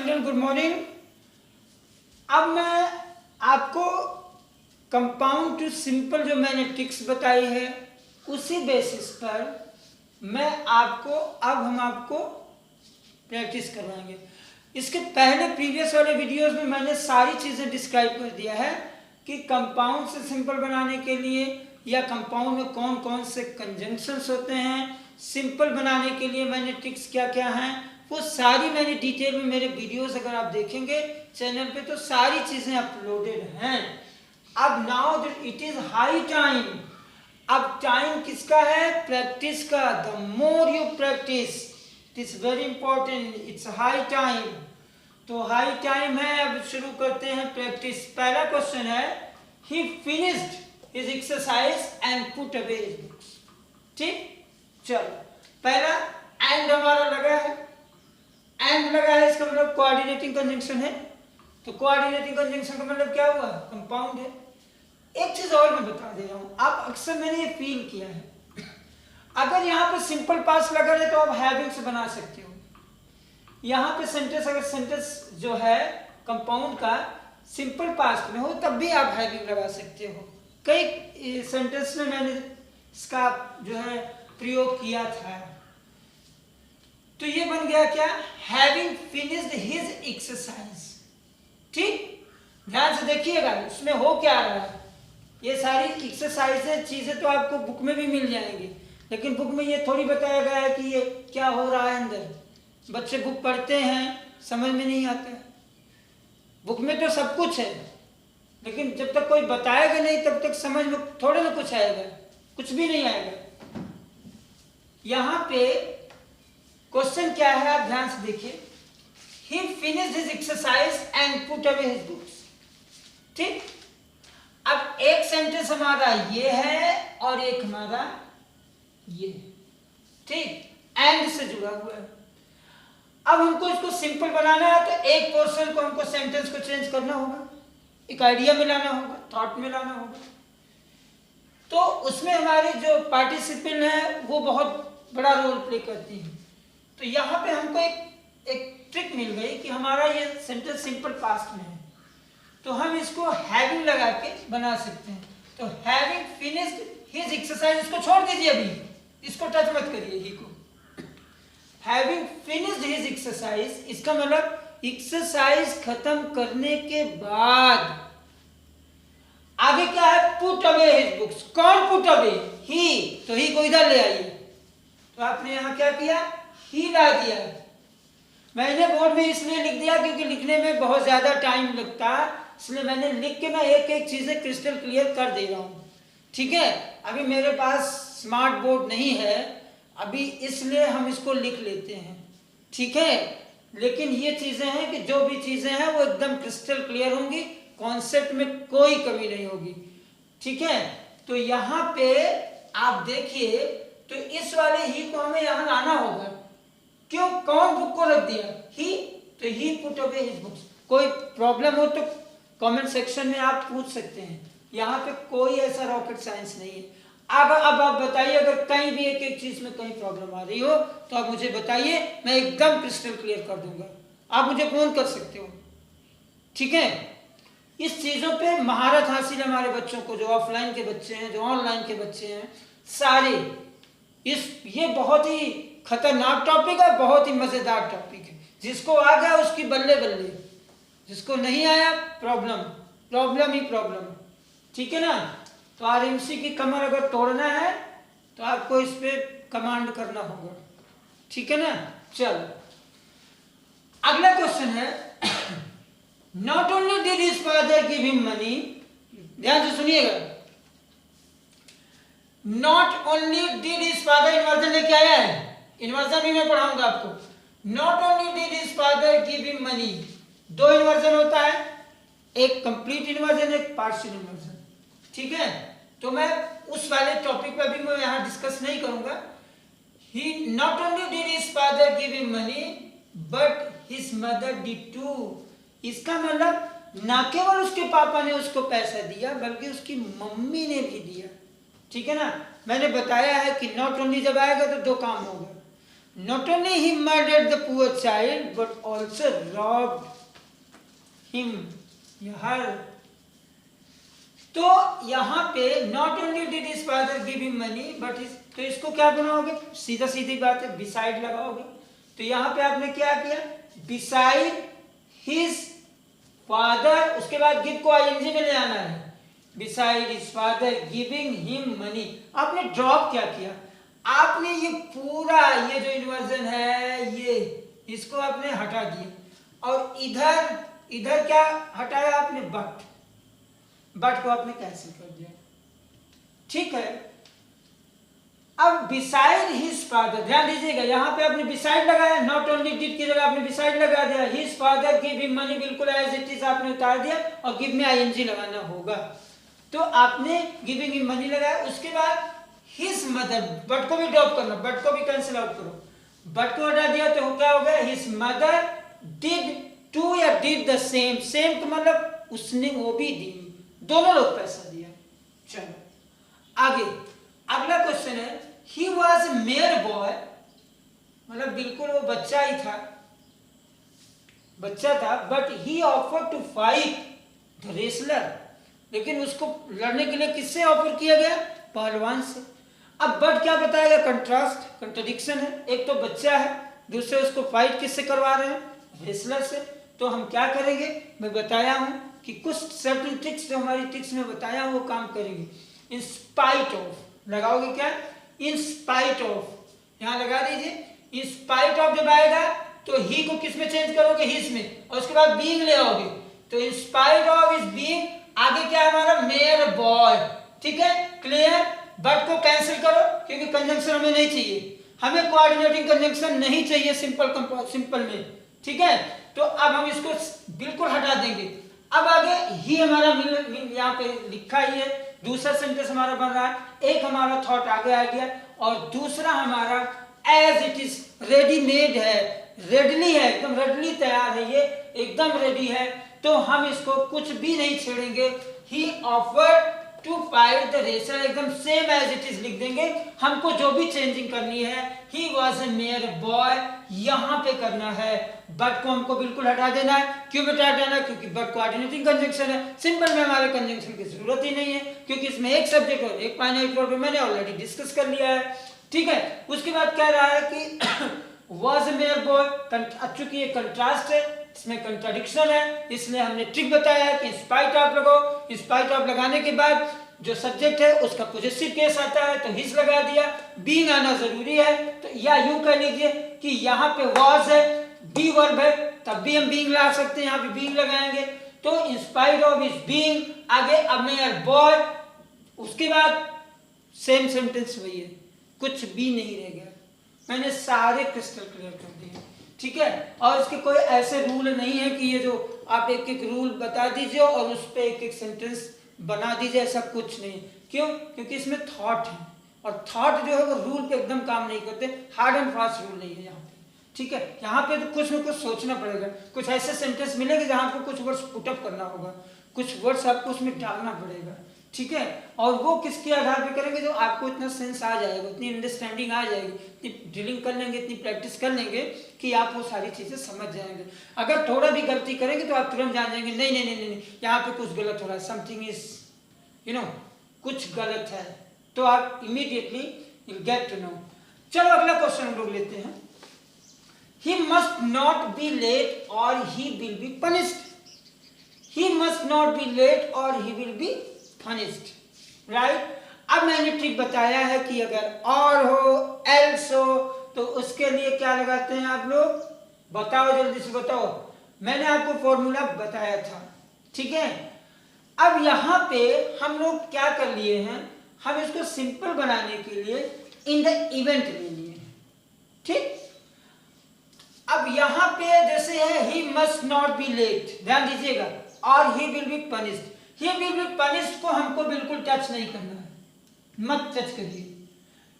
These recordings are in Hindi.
Children, good morning. अब मैं आपको कंपाउंड टू सिंपल जो मैंने ट्रिक्स बताई है उसी बेसिस पर हम आपको प्रैक्टिस करवाएंगे। इसके पहले प्रीवियस वाले वीडियोस में मैंने सारी चीज़ें डिस्क्राइब कर दिया है कि कंपाउंड से सिंपल बनाने के लिए या कंपाउंड में कौन कौन से कंजंक्शंस होते हैं, सिंपल बनाने के लिए मैंने ट्रिक्स क्या क्या हैं, वो सारी मैंने डिटेल में मेरे वीडियोस अगर आप देखेंगे चैनल पे तो सारी चीज़ें अपलोडेड हैं। अब now it is high time. अब टाइम किसका है? प्रैक्टिस का। The more you practice, it is very important, it's high time. तो हाई टाइम है, अब शुरू करते हैं प्रैक्टिस। पहला क्वेश्चन है, ही finished his exercise and put away his books. ठीक, चलो पहला एंड हमारा लगा है, एंड लगा है, इसका मतलब कोऑर्डिनेटिंग कंजंक्शन है। तो कोऑर्डिनेटिंग कंजंक्शन का मतलब क्या हुआ? कंपाउंड है। एक चीज और मैं बता दे रहा हूं, आप अक्सर मैंने ये फील किया है, अगर यहाँ पे सिंपल पास लगा है तो आप हैविंग से बना सकते हो। यहाँ पे सेंटेंस, अगर सेंटेंस जो है कंपाउंड का सिंपल पास्ट में हो तब भी आप हैविंग लगा सकते हो। कई सेंटेंस में मैंने इसका जो है प्रयोग किया था। तो ये बन गया क्या? Having finished his exercise. ठीक, ध्यान से देखिएगा उसमें हो क्या रहा है। ये सारी एक्सरसाइजें चीजें तो आपको बुक में भी मिल जाएंगी, लेकिन बुक में ये थोड़ी बताया गया है कि ये क्या हो रहा है अंदर। बच्चे बुक पढ़ते हैं, समझ में नहीं आता है। बुक में तो सब कुछ है, लेकिन जब तक कोई बताएगा नहीं तब तक समझ में थोड़े ना कुछ आएगा, कुछ भी नहीं आएगा। यहाँ पे क्वेश्चन क्या है, आप ध्यान से देखिए। He finished his exercise and put away his books. ठीक, अब एक सेंटेंस हमारा ये है और एक हमारा ये, ठीक, एंड से जुड़ा हुआ है। अब हमको इसको सिंपल बनाना है तो एक पोर्शन को हमको सेंटेंस को चेंज करना होगा, एक आइडिया में लाना होगा, थॉट में लाना होगा। तो उसमें हमारे जो पार्टिसिपेंट है वो बहुत बड़ा रोल प्ले करती है। तो यहाँ पे हमको एक ट्रिक मिल गई कि हमारा ये सेंटेंस सिंपल पास्ट में है, तो हम इसको हैविंग लगा के बना सकते हैं। तो हैविंग फिनिश्ड हिज एक्सरसाइज, इसको छोड़ दीजिए, अभी इसको टच मत करिए, ही को। हैविंग फिनिश्ड हिज एक्सरसाइज, इसका मतलब एक्सरसाइज खत्म करने के बाद आगे क्या है? Put away his books. कौन पुट अवे? ही। तो ही को इधर ले आइए। तो आपने यहां क्या किया? ही ला दिया। मैंने बोर्ड में इसलिए लिख दिया क्योंकि लिखने में बहुत ज्यादा टाइम लगता है, इसलिए मैंने लिख के ना एक एक चीजें क्रिस्टल क्लियर कर दे रहा हूँ। ठीक है, अभी मेरे पास स्मार्ट बोर्ड नहीं है अभी, इसलिए हम इसको लिख लेते हैं। ठीक है, लेकिन ये चीजें हैं कि जो भी चीजें हैं वो एकदम क्रिस्टल क्लियर होंगी, कॉन्सेप्ट में कोई कमी नहीं होगी। ठीक है, तो यहाँ पे आप देखिए, तो इस वाले ही को हमें यहाँ लाना होगा। क्यों? कौन बुक को रख दिया? ही। तो ही पुट अवे हिज बुक्स। कोई प्रॉब्लम हो तो कमेंट सेक्शन में आप पूछ सकते हैं, यहाँ पे कोई ऐसा रॉकेट साइंस नहीं है। अब आप बताइए, अगर कहीं भी एक एक चीज में कहीं प्रॉब्लम आ रही हो तो आप मुझे बताइए, मैं एकदम क्रिस्टल क्लियर कर दूंगा। आप मुझे फोन कर सकते हो। ठीक है, इस चीजों पे महारत हासिल है हमारे बच्चों को, जो ऑफलाइन के बच्चे हैं, जो ऑनलाइन के बच्चे हैं, सारे। ये बहुत ही खतरनाक टॉपिक है, बहुत ही मजेदार टॉपिक है। जिसको आ गया उसकी बल्ले बल्ले, जिसको नहीं आया प्रॉब्लम, प्रॉब्लम ही प्रॉब्लम। ठीक है ना? तो आरएमसी की कमर अगर तोड़ना है तो आपको इस पे कमांड करना होगा। ठीक है ना? चलो अगला क्वेश्चन है, not only did his father give him money, ध्यान से सुनिएगा, not only did his father, inversion लेके आया है, इन्वर्जन भी मैं पढ़ाऊंगा आपको। Not only did his father give him money, दो इन्वर्जन होता है, एक कंप्लीट इन्वर्जन, एक पार्शियल इन्वर्जन। ठीक है, तो मैं उस वाले टॉपिक पर भी मैं यहाँ डिस्कस नहीं करूंगा। He not only did his father give him money but his mother did too. इसका मतलब ना केवल उसके पापा ने उसको पैसा दिया बल्कि उसकी मम्मी ने भी दिया। ठीक है ना? मैंने बताया है कि नॉट ओनली जब आएगा तो दो काम होगा, Not only he murdered the poor child, but also robbed him, her. तो यहाँ पे not only did his father give him money, but तो इसको क्या बनाओगे, सीधा सीधी बात है, beside लगाओगे। तो यहाँ पे आपने क्या किया, beside his father, उसके बाद give को ing में ले आना है, beside his father giving him money। आपने ड्रॉप क्या किया, आपने ये पूरा ये जो इन्वर्जन है ये इसको आपने हटा दिया और इधर क्या हटाया आपने, बट को आपने कैंसिल कर दिया, ठीक है। अब बिसाइड हिज फादर, ध्यान दीजिएगा यहाँ पे आपने बिसाइड लगाया, नॉट ओनली डिड की जगह आपने बिसाइड लगा दिया, his father give him money बिल्कुल एज इट इज आपने उतार दिया और गिव में आईएनजी लगाना होगा। तो आपने गिविंग हिम मनी लगाया, उसके बाद हिज मदर, बट को भी ड्रॉप करना, बट को भी कैंसिल आउट करो, बट को हटा दिया तो क्या हो गया, हिज मदर डिड टू या डिड द सेम, सेम तो मतलब उसने वो भी दी, दोनों लोग पैसा दिया। चलो आगे अगला क्वेश्चन है, ही वॉज मेयर बॉय, मतलब बिल्कुल वो बच्चा ही था, बच्चा था, but he offer to fight the wrestler, लेकिन उसको लड़ने के लिए किससे ऑफर किया गया, पहलवान से। अब बट क्या बताएगा, कंट्रास्ट, कंट्रडिक्शन है, एक तो बच्चा है, दूसरे उसको फाइट किससे करवा रहे हैं, रेसलर से। तो हम क्या करेंगे, मैं बताया हूं कि कुछ सर्टेन ट्रिक्स जो हमारी ट्रिक्स में बताया हूं वो काम करेंगे। इन स्पाइट ऑफ लगाओगे क्या, इन स्पाइट ऑफ, यहां लगा दीजिए, इन स्पाइट ऑफ जब आएगा तो ही को किस में चेंज करोगे, हिज में, और उसके बाद बीइंग ले आओगे, तो in spite of is being, आगे क्या है हमारा, मेयर बॉय, ठीक है, क्लियर। बट को कैंसिल करो क्योंकि कंजंक्शन हमें नहीं चाहिए, हमें कोऑर्डिनेटिंग कंजंक्शन नहीं चाहिए सिंपल में, ठीक है। तो अब हम इसको बिल्कुल हटा देंगे। अब आगे ही हमारा यहाँ पे लिखा ही है, दूसरा सेंटेंस हमारा बन रहा है, एक हमारा थॉट आगे आ गया और दूसरा हमारा एज इट इज रेडीमेड है, रेडली है, एकदम रेडली तैयार है, ये एकदम रेडी है, तो हम इसको कुछ भी नहीं छेड़ेंगे। He offered to fight the racer, एकदम सेम एज इट इज लिख देंगे, हमको जो भी चेंजिंग करनी है, he was a mere boy यहाँ पे करना है, बट को हमको बिल्कुल हटा देना है। क्यों बेटा हटाना, क्योंकि बट कोऑर्डिनेटिंग कंजंक्शन है, सिंपल में हमारे कंजंक्शन की जरूरत ही नहीं है क्योंकि इसमें एक सब्जेक्ट और एक फाइनाइट वर्ब मैंने ऑलरेडी डिस्कस कर लिया है, ठीक है। उसके बाद कह रहा है कि वॉज ए मेयर बॉय, चूंकि ये कंट्रास्ट है, इसमें कंट्राडिक्शन है, इसलिए हमने ट्रिक बताया है कि स्पाइट ऑफ लगाओ, स्पाइट ऑफ लगाने के बाद जो सब्जेक्ट है उसका पॉजिटिव केस आता है तो हिज लगा दिया, बीइंग आना जरूरी है, तो या यूं कह लीजिए कि यहाँ पे वॉज है, बी वर्ब है, तब भी हम बीइंग ला सकते हैं, यहाँ पे बीइंग लगाएंगे, तो in spite of is being, आगे अ मेयर बॉय, उसके बाद सेम सेंटेंस वही है, कुछ भी नहीं रह गया, मैंने सारे क्रिस्टल क्लियर कर दिए, ठीक है। और इसके कोई ऐसे रूल नहीं है कि ये जो आप एक एक रूल बता दीजिए और उस पर एक एक सेंटेंस बना दीजिए, ऐसा कुछ नहीं। क्यों, क्योंकि इसमें थॉट है और थॉट जो है वो रूल पे एकदम काम नहीं करते, हार्ड एंड फास्ट रूल नहीं है यहाँ पे, ठीक है। यहाँ पे तो कुछ ना कुछ सोचना पड़ेगा, कुछ ऐसे सेंटेंस मिलेंगे जहाँ पे कुछ वर्ड्स पुटअप करना होगा, कुछ वर्ड्स आपको उसमें डालना पड़ेगा, ठीक है। और वो किसके आधार पे करेंगे, जो आपको इतना सेंस आ जाएगा, इतनी अंडरस्टैंडिंग आ जाएगी, इतनी ड्रिलिंग कर लेंगे, इतनी प्रैक्टिस कर लेंगे कि आप वो सारी चीज़ें समझ जाएंगे। अगर थोड़ा भी गलती करेंगे तो आप तुरंत जान जाएंगे नहीं नहीं नहीं नहीं, यहाँ पे कुछ गलत हो रहा है, समथिंग इज कुछ गलत है, तो आप immediately you get to know. चलो अगला क्वेश्चन हम लोग लेते हैं, he must not be late और he will be punished, he must not be late और he will be punished, right? अब मैंने ट्रिक बताया है कि अगर और हो, else हो, तो उसके लिए क्या लगाते हैं आप लोग, बताओ जल्दी से बताओ, मैंने आपको फॉर्मूला बताया था, ठीक है। अब यहाँ पे हम लोग क्या कर लिए हैं, हम इसको सिंपल बनाने के लिए इन द इवेंट ले लिए, ठीक। अब यहाँ पे जैसे है he must not be late, ध्यान दीजिएगा, और he will be punished, he will be punished को हमको बिल्कुल टच नहीं करना है, मत टच करिए,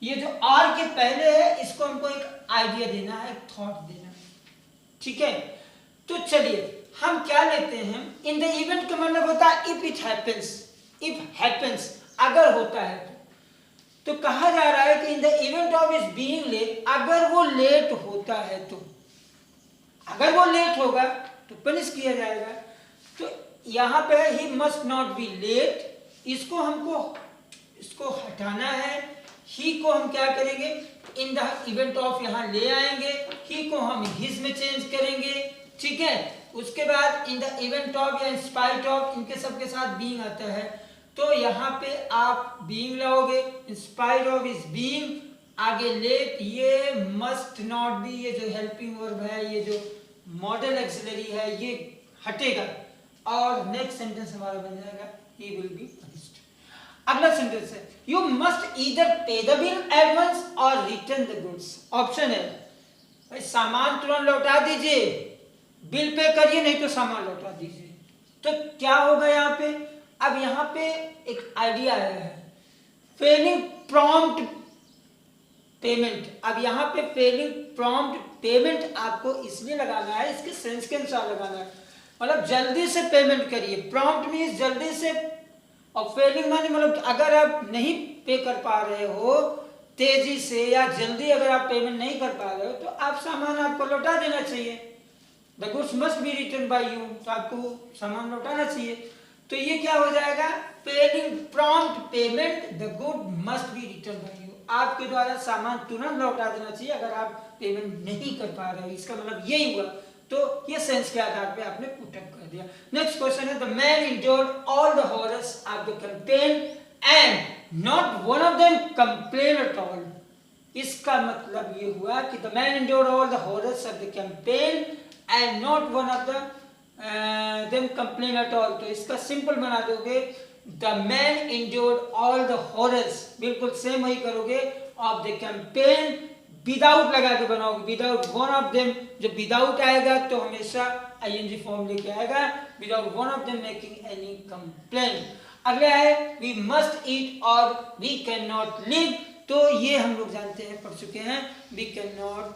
ये जो आर के पहले है इसको हमको एक आइडिया देना है, एक थॉट देना है, ठीक है। तो चलिए हम क्या लेते हैं, इन द इवेंट का मतलब होता है if it happens, if happens, अगर होता है तो कहा जा रहा है कि in the event of is being late, अगर वो लेट होता है तो, अगर वो लेट होगा तो पनिश किया जाएगा। तो यहाँ पे he must not be late, इसको हटाना है। ही को हम क्या करेंगे, इन द इवेंट ऑफ यहाँ ले आएंगे, ही को हम हिज में चेंज करेंगे, ठीक है। उसके बाद इन द इवेंट ऑफ या इन स्पाइट ऑफ, इनके सबके साथ बीइंग आता है, तो यहाँ पे आप बीइंग लाओगे, in spite of is being, आगे लेट, ये मस्ट नॉट बी, ये जो हेल्पिंग वर्ब है, ये जो मॉडल एक्सिलरी है, ये हटेगा और नेक्स्ट सेंटेंस हमारा बन जाएगा ही विल बी पनिश्ड। अगला सेंटेंस है यू मस्ट ईदर पे द बिल एडवांस और रिटर्न द गुड्स। ऑप्शन है भाई सामान तुरंत लौटा दीजिए, बिल पे करिए, नहीं तो सामान लौटा दीजिए। तो क्या होगा यहाँ पे, अब यहाँ पे एक आइडिया आया है, फेलिंग प्रॉम्प्ट पेमेंट। अब यहाँ पे फेलिंग प्रॉम्प्ट पेमेंट आपको इसलिए लगाना है, इसके सेंस के अनुसार लगाना है, मतलब जल्दी से पेमेंट करिए। प्रॉम्प्ट मीन्स जल्दी से, और फेलिंग माने मतलब अगर आप नहीं पे कर पा रहे हो तेजी से या जल्दी, अगर आप पेमेंट नहीं कर पा रहे हो तो आप सामान आपको लौटा देना चाहिए। The goods must be return by you, तो आपको सामान लौटाना चाहिए। तो ये क्या हो जाएगा, failing prompt payment the good must be return by you, आपके द्वारा सामान तुरंत लौटा देना चाहिए अगर आप पेमेंट नहीं कर पा रहे हो, इसका मतलब यही हुआ। तो ये सेंस के आधार पे आपने पुट अप कर दिया। नेक्स्ट क्वेश्चन है the man endured all the horrors of the campaign and not one of them complain at all. इसका मतलब ये हुआ कि the man endured all the horrors of the campaign and not one of the them complain at all. तो इसका सिंपल बना दोगे the man endured all the horrors, बिल्कुल सेम वही करोगे, ऑफ द कैंपेन विदाउट लगा के बनाओगे, विदाउट वन ऑफ देम। जब विदाउट आएगा तो हमेशा आईएनजी फॉर्म लेके आएगा, without one of them making any complain. अगला है वी मस्ट ईट और वी कैन नॉट लिव। तो ये हम लोग जानते हैं, पढ़ चुके हैं, we can not,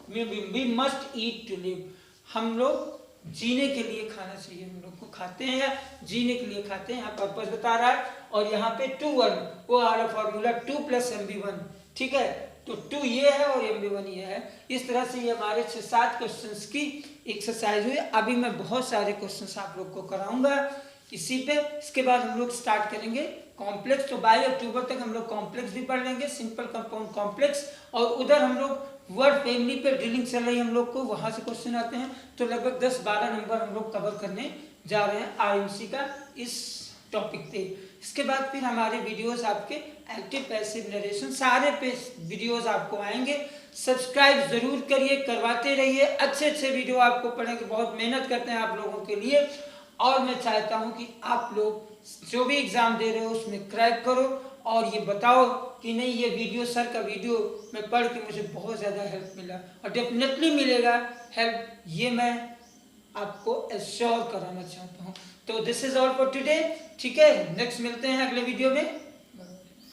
we must eat to live. हम लोग जीने के लिए खाना चाहिए, हम लोग को खाते हैं या जीने के लिए खाते हैं, यहाँ पर्पस बता रहा है। और यहाँ पे 2 1 वो आ रहा फॉर्मूला 2 + MB1, ठीक है। तो 2 ये है और MB1 ये है। इस तरह से ये हमारे 6-7 क्वेश्चंस की एक्सरसाइज हुई। अभी मैं बहुत सारे क्वेश्चंस आप लोग को कराऊंगा इसी पे। इसके बाद हम लोग स्टार्ट करेंगे कॉम्प्लेक्स। तो 22 अक्टूबर तक हम लोग कॉम्प्लेक्स भी पढ़ लेंगे, सिंपल कंपाउंड कॉम्प्लेक्स, और उधर हम लोग वर्ड फैमिली पे ड्रिलिंग चल रही है हम लोग को, वहां से क्वेश्चन आते हैं। तो लगभग 10-12 नंबर हम लोग कवर करने जा रहे हैं आईएमसी का इस टॉपिक पे। इसके बाद फिर हमारे वीडियोस आपके एक्टिव पैसिव नरेशन सारे पे वीडियोस आपको आएंगे। सब्सक्राइब जरूर करिए, करवाते रहिए, अच्छे अच्छे वीडियो आपको पढ़ेंगे। बहुत मेहनत करते हैं आप लोगों के लिए, और मैं चाहता हूं कि आप लोग जो भी एग्जाम दे रहे हो उसमें क्रैक करो और ये बताओ कि नहीं ये वीडियो सर का वीडियो मैं पढ़ के मुझे बहुत ज़्यादा हेल्प मिला, और डेफिनेटली मिलेगा हेल्प, ये मैं आपको एश्योर कराना चाहता हूँ। तो this is all for today, ठीक है। नेक्स्ट मिलते हैं अगले वीडियो में।